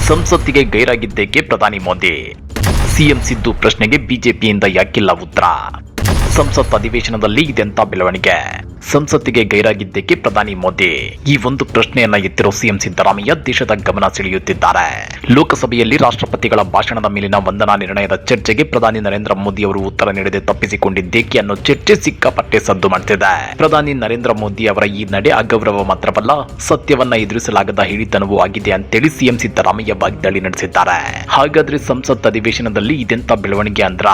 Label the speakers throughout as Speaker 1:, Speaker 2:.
Speaker 1: ಸಂಸತ್ತಿಗೆ ಗೈರಾಗಿದ್ದೇಕೆ ಪ್ರಧಾನಿ ಮೋದಿ? ಸಿಎಂ ಸಿದ್ದು ಪ್ರಶ್ನೆಗೆ ಬಿಜೆಪಿಯಿಂದ ಯಾಕಿಲ್ಲ ಉತ್ತರ? ಸಂಸತ್ ಅಧಿವೇಶನದಲ್ಲಿ ಇದೆಂತ ಬೆಳವಣಿಗೆ? ಸಂಸತ್ತಿಗೆ ಗೈರಾಗಿದ್ದೇಕೆ ಪ್ರಧಾನಿ ಮೋದಿ? ಈ ಒಂದು ಪ್ರಶ್ನೆಯನ್ನ ಎತ್ತಿರೋ ಸಿಎಂ ಸಿದ್ದರಾಮಯ್ಯ ದೇಶದ ಗಮನ ಸೆಳೆಯುತ್ತಿದ್ದಾರೆ. ಲೋಕಸಭೆಯಲ್ಲಿ ರಾಷ್ಟ್ರಪತಿಗಳ ಭಾಷಣದ ಮೇಲಿನ ವಂದನಾ ನಿರ್ಣಯದ ಚರ್ಚೆಗೆ ಪ್ರಧಾನಿ ನರೇಂದ್ರ ಮೋದಿ ಅವರು ಉತ್ತರ ನೀಡದೆ ತಪ್ಪಿಸಿಕೊಂಡಿದ್ದೇಕೆ ಅನ್ನೋ ಚರ್ಚೆ ಸಿಕ್ಕಾಪಟ್ಟೆ ಸದ್ದು ಮಾಡ್ತಿದೆ. ಪ್ರಧಾನಿ ನರೇಂದ್ರ ಮೋದಿ ಅವರ ಈ ನಡೆ ಅಗೌರವ ಮಾತ್ರವಲ್ಲ, ಸತ್ಯವನ್ನ ಎದುರಿಸಲಾಗದ ಹಿಡಿತನವೂ ಆಗಿದೆ ಅಂತೇಳಿ ಸಿಎಂ ಸಿದ್ದರಾಮಯ್ಯ ವಾಗ್ದಾಳಿ ನಡೆಸಿದ್ದಾರೆ. ಹಾಗಾದ್ರೆ ಸಂಸತ್ ಅಧಿವೇಶನದಲ್ಲಿ ಇದೆಂತ ಬೆಳವಣಿಗೆ ಅಂದ್ರ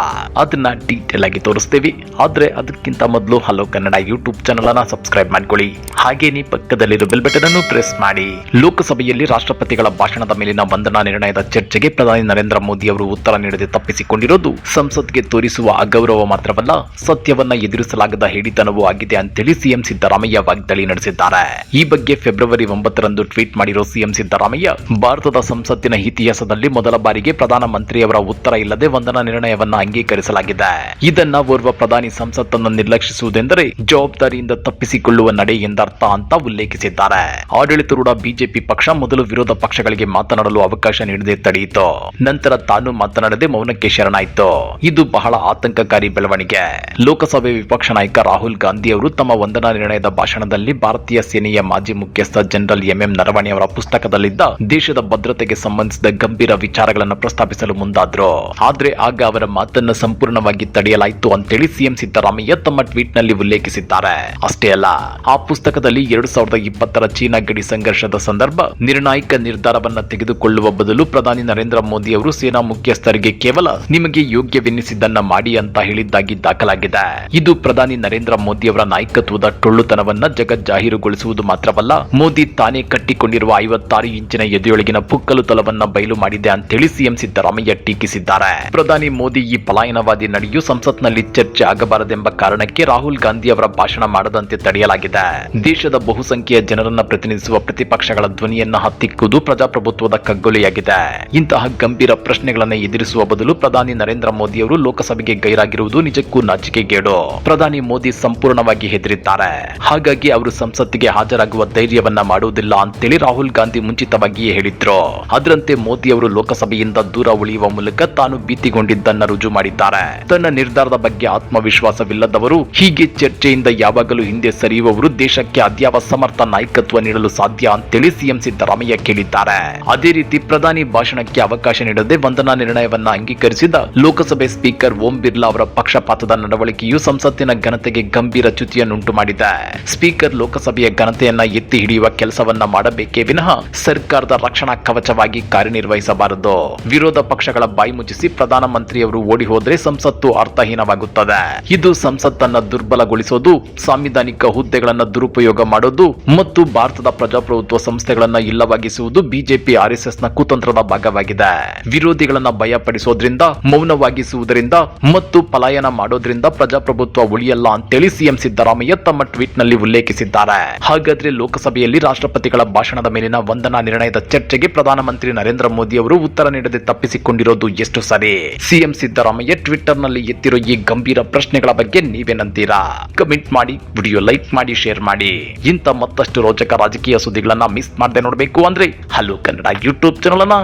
Speaker 1: ಅದನ್ನ ಡೀಟೇಲ್ ಆಗಿ ತೋರಿಸ್ತೇವೆ. ಆದ್ರೆ ಅದಕ್ಕಿಂತ ಮೊದಲು ಹಲೋ ಕನ್ನಡ ಯೂಟ್ಯೂಬ್ ಚಾನಲ್ ಅನ್ನ ಸಬ್ಸ್ಕ್ರೈಬ್ ಮಾಡ್ಕೊಳ್ಳಿ. ಹಾಗೇನೇ ಪಕ್ಕದಲ್ಲಿರೋ ಬೆಲ್ ಬಟನ್ ಅನ್ನು ಪ್ರೆಸ್ ಮಾಡಿ. ಲೋಕಸಭೆಯಲ್ಲಿ ರಾಷ್ಟ್ರಪತಿಗಳ ಭಾಷಣದ ಮೇಲಿನ ವಂದನಾ ನಿರ್ಣಯದ ಚರ್ಚೆಗೆ ಪ್ರಧಾನಿ ನರೇಂದ್ರ ಮೋದಿ ಅವರು ಉತ್ತರ ನೀಡದೆ ತಪ್ಪಿಸಿಕೊಂಡಿರೋದು ಸಂಸತ್ಗೆ ತೋರಿಸುವ ಅಗೌರವ ಮಾತ್ರವಲ್ಲ, ಸತ್ಯವನ್ನ ಎದುರಿಸಲಾಗದ ಹಿಡಿತನವೂ ಆಗಿದೆ ಅಂತೇಳಿ ಸಿಎಂ ಸಿದ್ದರಾಮಯ್ಯ ವಾಗ್ದಾಳಿ ನಡೆಸಿದ್ದಾರೆ. ಈ ಬಗ್ಗೆ ಫೆಬ್ರವರಿ 9ರಂದು ಟ್ವೀಟ್ ಮಾಡಿರೋ ಸಿಎಂ ಸಿದ್ದರಾಮಯ್ಯ, ಭಾರತದ ಸಂಸತ್ತಿನ ಇತಿಹಾಸದಲ್ಲಿ ಮೊದಲ ಬಾರಿಗೆ ಪ್ರಧಾನಮಂತ್ರಿಯವರ ಉತ್ತರ ಇಲ್ಲದೆ ವಂದನಾ ನಿರ್ಣಯವನ್ನ ಅಂಗೀಕರಿಸಲಾಗಿದೆ. ಇದನ್ನ ಓರ್ವ ಪ್ರಧಾನಿ ಸಂಸತ್ತನ್ನು ನಿರ್ಲಕ್ಷಿಸುವುದೆಂದರೆ ಜವಾಬ್ದಾರಿಯಿಂದ ತಪ್ಪಿಸಿಕೊಳ್ಳುವ ನಡೆ ಎಂದರ್ಥ ಅಂತ ಉಲ್ಲೇಖಿಸಿದ್ದಾರೆ. ಆಡಳಿತಾರೂಢ ಬಿಜೆಪಿ ಪಕ್ಷ ಮೊದಲು ವಿರೋಧ ಪಕ್ಷಗಳಿಗೆ ಮಾತನಾಡಲು ಅವಕಾಶ ನೀಡದೆ ತಡೆಯಿತು, ನಂತರ ತಾನು ಮಾತನಾಡದೆ ಮೌನಕ್ಕೆ ಶರಣಾಯಿತು. ಇದು ಬಹಳ ಆತಂಕಕಾರಿ ಬೆಳವಣಿಗೆ. ಲೋಕಸಭೆ ವಿಪಕ್ಷ ನಾಯಕ ರಾಹುಲ್ ಗಾಂಧಿ ಅವರು ತಮ್ಮ ವಂದನಾ ನಿರ್ಣಯದ ಭಾಷಣದಲ್ಲಿ ಭಾರತೀಯ ಸೇನೆಯ ಮಾಜಿ ಮುಖ್ಯಸ್ಥ ಜನರಲ್ ಎಂಎಂ ನರವಣೆ ಅವರ ಪುಸ್ತಕದಲ್ಲಿದ್ದ ದೇಶದ ಭದ್ರತೆಗೆ ಸಂಬಂಧಿಸಿದ ಗಂಭೀರ ವಿಚಾರಗಳನ್ನು ಪ್ರಸ್ತಾಪಿಸಲು ಮುಂದಾದ್ರು. ಆದ್ರೆ ಆಗ ಅವರ ಮಾತನ್ನು ಸಂಪೂರ್ಣವಾಗಿ ತಡೆಯಲಾಯಿತು ಅಂತೇಳಿ ಸಿಎಂ ಸಿದ್ದರಾಮಯ್ಯ ತಮ್ಮ ಟ್ವೀಟ್ ನಲ್ಲಿ ಉಲ್ಲೇಖಿಸಿದ್ದಾರೆ. ಅಷ್ಟೇ ಅಲ್ಲ, ಆ ಪುಸ್ತಕದಲ್ಲಿ 2020ರ ಚೀನಾ ಗಡಿ ಸಂಘರ್ಷದ ಸಂದರ್ಭ ನಿರ್ಣಾಯಕ ನಿರ್ಧಾರವನ್ನ ತೆಗೆದುಕೊಳ್ಳುವ ಬದಲು ಪ್ರಧಾನಿ ನರೇಂದ್ರ ಮೋದಿ ಅವರು ಸೇನಾ ಮುಖ್ಯಸ್ಥರಿಗೆ ಕೇವಲ ನಿಮಗೆ ಯೋಗ್ಯವೆನ್ನಿಸಿದ್ದನ್ನ ಮಾಡಿ ಅಂತ ಹೇಳಿದ್ದಾಗಿ ದಾಖಲಾಗಿದೆ. ಇದು ಪ್ರಧಾನಿ ನರೇಂದ್ರ ಮೋದಿ ಅವರ ನಾಯಕತ್ವದ ಟೊಳ್ಳುತನವನ್ನ ಜಗಜ್ಜಾಹೀರುಗೊಳಿಸುವುದು ಮಾತ್ರವಲ್ಲ, ಮೋದಿ ತಾನೇ ಕಟ್ಟಿಕೊಂಡಿರುವ 56 ಇಂಚಿನ ಎದೆಯೊಳಗಿನ ಪುಕ್ಕಲು ತಲವನ್ನ ಬಯಲು ಮಾಡಿದೆ ಅಂತೇಳಿ ಸಿಎಂ ಸಿದ್ದರಾಮಯ್ಯ ಟೀಕಿಸಿದ್ದಾರೆ. ಪ್ರಧಾನಿ ಮೋದಿ ಈ ಪಲಾಯನವಾದಿ ನಡೆಯು ಸಂಸತ್ನಲ್ಲಿ ಚರ್ಚೆ ಆಗಬಾರದೆಂಬ ಕಾರಣಕ್ಕೆ ರಾಹುಲ್ ಗಾಂಧಿ ಅವರ ಭಾಷಣ ಮಾಡದಂತೆ ತಡೆಯಲಾಗಿದೆ. ದೇಶದ ಬಹುಸಂಖ್ಯೆಯ ಜನರನ್ನ ಪ್ರತಿನಿಧಿಸುವ ಪ್ರತಿಪಕ್ಷಗಳ ಧ್ವನಿಯನ್ನ ಹತ್ತಿಕ್ಕುವುದು ಪ್ರಜಾಪ್ರಭುತ್ವದ ಕಗ್ಗೊಲೆಯಾಗಿದೆ. ಇಂತಹ ಗಂಭೀರ ಪ್ರಶ್ನೆಗಳನ್ನು ಎದುರಿಸುವ ಬದಲು ಪ್ರಧಾನಿ ನರೇಂದ್ರ ಮೋದಿ ಅವರು ಲೋಕಸಭೆಗೆ ಗೈರಾಗಿರುವುದು ನಿಜಕ್ಕೂ ನಾಚಿಕೆಗೇಡು. ಪ್ರಧಾನಿ ಮೋದಿ ಸಂಪೂರ್ಣವಾಗಿ ಹೆದರಿದ್ದಾರೆ. ಹಾಗಾಗಿ ಅವರು ಸಂಸತ್ತಿಗೆ ಹಾಜರಾಗುವ ಧೈರ್ಯವನ್ನ ಮಾಡುವುದಿಲ್ಲ ಅಂತೇಳಿ ರಾಹುಲ್ ಗಾಂಧಿ ಮುಂಚಿತವಾಗಿಯೇ ಹೇಳಿದ್ರು. ಅದರಂತೆ ಮೋದಿ ಅವರು ಲೋಕಸಭೆಯಿಂದ ದೂರ ಉಳಿಯುವ ಮೂಲಕ ತಾನು ಭೀತಿಗೊಂಡಿದ್ದನ್ನ ರುಜು ಮಾಡಿದ್ದಾರೆ. ತನ್ನ ನಿರ್ಧಾರದ ಬಗ್ಗೆ ಆತ್ಮವಿಶ್ವಾಸವಿಲ್ಲದವರು, ಹೀಗೆ ಚರ್ಚೆಯಿಂದ ಯಾವಾಗಲೂ ಹಿಂದೆ ಸರಿಯುವವರು ದೇಶಕ್ಕೆ ಅದ್ಯಾವ ಸಮರ್ಥ ನಾಯಕತ್ವ ನೀಡಲು ಸಾಧ್ಯ ಅಂತೇಳಿ ಸಿಎಂ ಸಿದ್ದರಾಮಯ್ಯ ಕೇಳಿದ್ದಾರೆ. ಅದೇ ರೀತಿ ಪ್ರಧಾನಿ ಭಾಷಣಕ್ಕೆ ಅವಕಾಶ ನೀಡದೆ ವಂದನಾ ನಿರ್ಣಯವನ್ನ ಅಂಗೀಕರಿಸಿದ ಲೋಕಸಭೆ ಸ್ಪೀಕರ್ ಓಂ ಬಿರ್ಲಾ ಅವರ ಪಕ್ಷಪಾತದ ನಡವಳಿಕೆಯು ಸಂಸತ್ತಿನ ಘನತೆಗೆ ಗಂಭೀರ ಚ್ಯುತಿಯನ್ನುಂಟು ಮಾಡಿದೆ. ಸ್ಪೀಕರ್ ಲೋಕಸಭೆಯ ಘನತೆಯನ್ನ ಎತ್ತಿ ಹಿಡಿಯುವ ಕೆಲಸವನ್ನ ಮಾಡಬೇಕೇ ವಿನಃ ಸರ್ಕಾರದ ರಕ್ಷಣಾ ಕವಚವಾಗಿ ಕಾರ್ಯನಿರ್ವಹಿಸಬಾರದು. ವಿರೋಧ ಪಕ್ಷಗಳ ಬಾಯಿ ಮುಚ್ಚಿಸಿ ಪ್ರಧಾನಮಂತ್ರಿಯವರು ಓಡಿ ಹೋದ್ರೆ ಸಂಸತ್ತು ಅರ್ಥಹೀನವಾಗುತ್ತದೆ. ಇದು ಸಂಸತ್ತನ್ನ ದುರ್ಬಲಗೊಳಿಸೋದು, ಸಾಂವಿಧಾನಿಕ ಹುದ್ದೆಗಳನ್ನು ದುರುಪಯೋಗ ಮಾಡೋದು ಮತ್ತು ಭಾರತದ ಪ್ರಜಾಪ್ರಭುತ್ವ ಸಂಸ್ಥೆಗಳನ್ನ ಇಲ್ಲವಾಗಿಸುವುದು ಬಿಜೆಪಿ ಆರ್ಎಸ್ಎಸ್ನ ಕುತಂತ್ರದ ಭಾಗವಾಗಿದೆ. ವಿರೋಧಿಗಳನ್ನ ಭಯಪಡಿಸೋದ್ರಿಂದ, ಮೌನವಾಗಿಸುವುದರಿಂದ ಮತ್ತು ಪಲಾಯನ ಮಾಡೋದ್ರಿಂದ ಪ್ರಜಾಪ್ರಭುತ್ವ ಉಳಿಯಲ್ಲ ಅಂತೇಳಿ ಸಿಎಂ ಸಿದ್ದರಾಮಯ್ಯ ತಮ್ಮ ಟ್ವೀಟ್ ನಲ್ಲಿ ಉಲ್ಲೇಖಿಸಿದ್ದಾರೆ. ಹಾಗಾದ್ರೆ ಲೋಕಸಭೆಯಲ್ಲಿ ರಾಷ್ಟ್ರಪತಿಗಳ ಭಾಷಣದ ಮೇಲಿನ ವಂದನಾ ನಿರ್ಣಯದ ಚರ್ಚೆಗೆ ಪ್ರಧಾನಮಂತ್ರಿ ನರೇಂದ್ರ ಮೋದಿ ಅವರು ಉತ್ತರ ನೀಡದೆ ತಪ್ಪಿಸಿಕೊಂಡಿರೋದು ಎಷ್ಟು ಸರಿ? ಸಿಎಂ ಸಿದ್ದರಾಮಯ್ಯ ಟ್ವಿಟರ್ ನಲ್ಲಿ ಎತ್ತಿರೋ ಈ ಗಂಭೀರ ಪ್ರಶ್ನೆಗಳ ಬಗ್ಗೆ ನೀವೇನಂತೀರಾ? ಕಮೆಂಟ್ ಮಾಡಿ, ವಿಡಿಯೋ ಲೈಕ್ ಮಾಡಿ, ಶೇರ್ ಮಾಡಿ. ಇಂಥ ಮತ್ತಷ್ಟು ರೋಚಕ ರಾಜಕೀಯ ಸುದ್ದಿಗಳನ್ನ ಮಿಸ್ ಮಾಡದೆ ನೋಡಬೇಕು ಅಂದ್ರೆ ಹಲೋ ಕನ್ನಡ ಯೂಟ್ಯೂಬ್ ಚಾನಲ್ ಅನ್ನ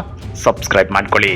Speaker 1: ಸಬ್ಸ್ಕ್ರೈಬ್ ಮಾಡ್ಕೊಳ್ಳಿ.